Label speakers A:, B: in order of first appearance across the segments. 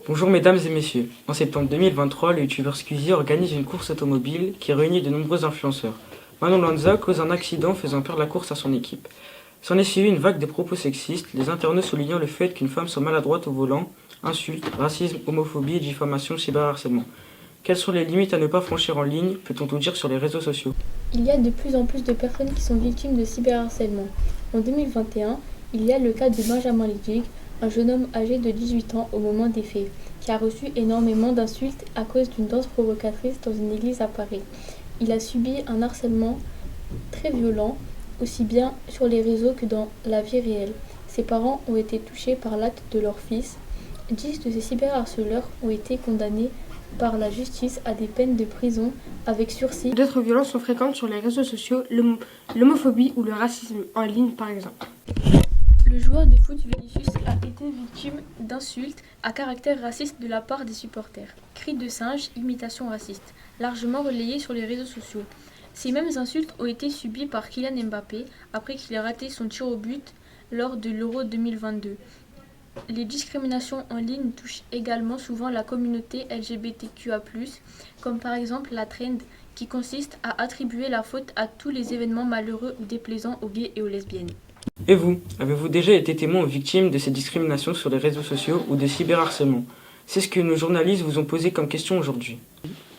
A: Bonjour mesdames et messieurs. En septembre 2023, le youtubeur Squeezie organise une course automobile qui réunit de nombreux influenceurs. Manon Lanza cause un accident faisant perdre la course à son équipe. S'en est suivi une vague de propos sexistes, les internautes soulignant le fait qu'une femme soit maladroite au volant, insultes, racisme, homophobie, diffamation, cyberharcèlement. Quelles sont les limites à ne pas franchir en ligne, peut-on tout dire sur les réseaux sociaux?
B: Il y a de plus en plus de personnes qui sont victimes de cyberharcèlement. En 2021, il y a le cas de Benjamin Lidjig, un jeune homme âgé de 18 ans au moment des faits, qui a reçu énormément d'insultes à cause d'une danse provocatrice dans une église à Paris. Il a subi un harcèlement très violent, aussi bien sur les réseaux que dans la vie réelle. Ses parents ont été touchés par l'acte de leur fils. 10 de ces cyberharceleurs ont été condamnés par la justice à des peines de prison avec sursis.
C: D'autres violences sont fréquentes sur les réseaux sociaux, l'homophobie ou le racisme en ligne par exemple.
B: Le joueur de foot Vinicius a été victime d'insultes à caractère raciste de la part des supporters. Cris de singe, imitations racistes, largement relayées sur les réseaux sociaux. Ces mêmes insultes ont été subies par Kylian Mbappé après qu'il ait raté son tir au but lors de l'Euro 2022. Les discriminations en ligne touchent également souvent la communauté LGBTQA+, comme par exemple la trend qui consiste à attribuer la faute à tous les événements malheureux ou déplaisants aux gays et aux lesbiennes.
A: Et vous, avez-vous déjà été témoin ou victime de ces discriminations sur les réseaux sociaux ou de cyberharcèlement? C'est ce que nos journalistes vous ont posé comme question aujourd'hui.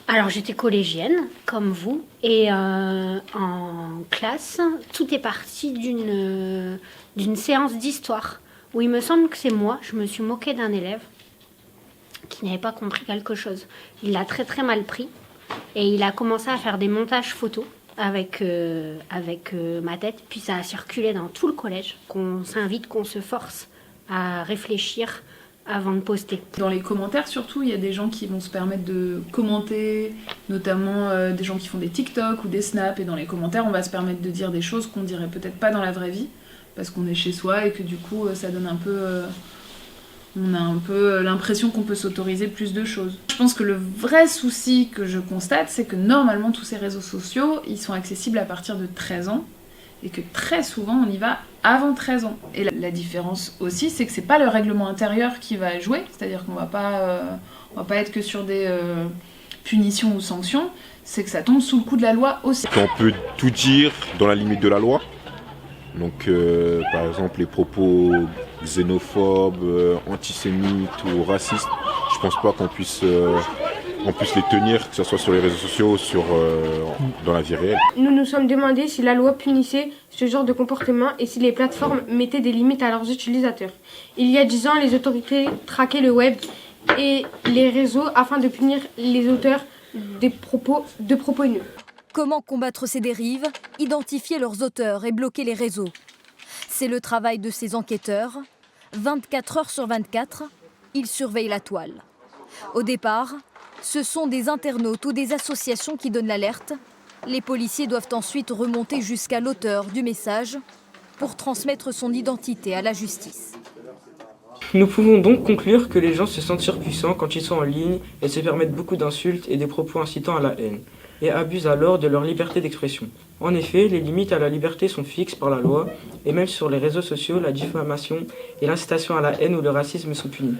D: Alors j'étais collégienne, comme vous, et en classe, tout est parti d'une séance d'histoire, où il me semble que c'est moi, je me suis moquée d'un élève qui n'avait pas compris quelque chose. Il l'a très très mal pris, et il a commencé à faire des montages photos avec ma tête, puis ça a circulé dans tout le collège, qu'on s'invite, qu'on se force à réfléchir avant de poster.
E: Dans les commentaires surtout, il y a des gens qui vont se permettre de commenter, notamment des gens qui font des TikTok ou des snaps, et dans les commentaires on va se permettre de dire des choses qu'on dirait peut-être pas dans la vraie vie, parce qu'on est chez soi et que du coup ça donne un peu... on a un peu l'impression qu'on peut s'autoriser plus de choses. Je pense que le vrai souci que je constate, c'est que normalement tous ces réseaux sociaux, ils sont accessibles à partir de 13 ans, et que très souvent on y va avant 13 ans. Et la différence aussi, c'est que c'est pas le règlement intérieur qui va jouer, c'est-à-dire qu'on va pas être que sur des punitions ou sanctions, c'est que ça tombe sous le coup de la loi aussi.
F: On peut tout dire dans la limite de la loi. Donc par exemple les propos xénophobes, antisémites ou racistes, je pense pas qu'on puisse les tenir, que ce soit sur les réseaux sociaux ou dans la vie réelle.
C: Nous nous sommes demandé si la loi punissait ce genre de comportement et si les plateformes mettaient des limites à leurs utilisateurs. Il y a 10 ans, les autorités traquaient le web et les réseaux afin de punir les auteurs de propos haineux.
G: Comment combattre ces dérives, identifier leurs auteurs et bloquer les réseaux? C'est le travail de ces enquêteurs. 24 heures sur 24, ils surveillent la toile. Au départ, ce sont des internautes ou des associations qui donnent l'alerte. Les policiers doivent ensuite remonter jusqu'à l'auteur du message pour transmettre son identité à la justice.
A: Nous pouvons donc conclure que les gens se sentent surpuissants quand ils sont en ligne et se permettent beaucoup d'insultes et des propos incitant à la haine, et abusent alors de leur liberté d'expression. En effet, les limites à la liberté sont fixes par la loi, et même sur les réseaux sociaux, la diffamation et l'incitation à la haine ou le racisme sont punis.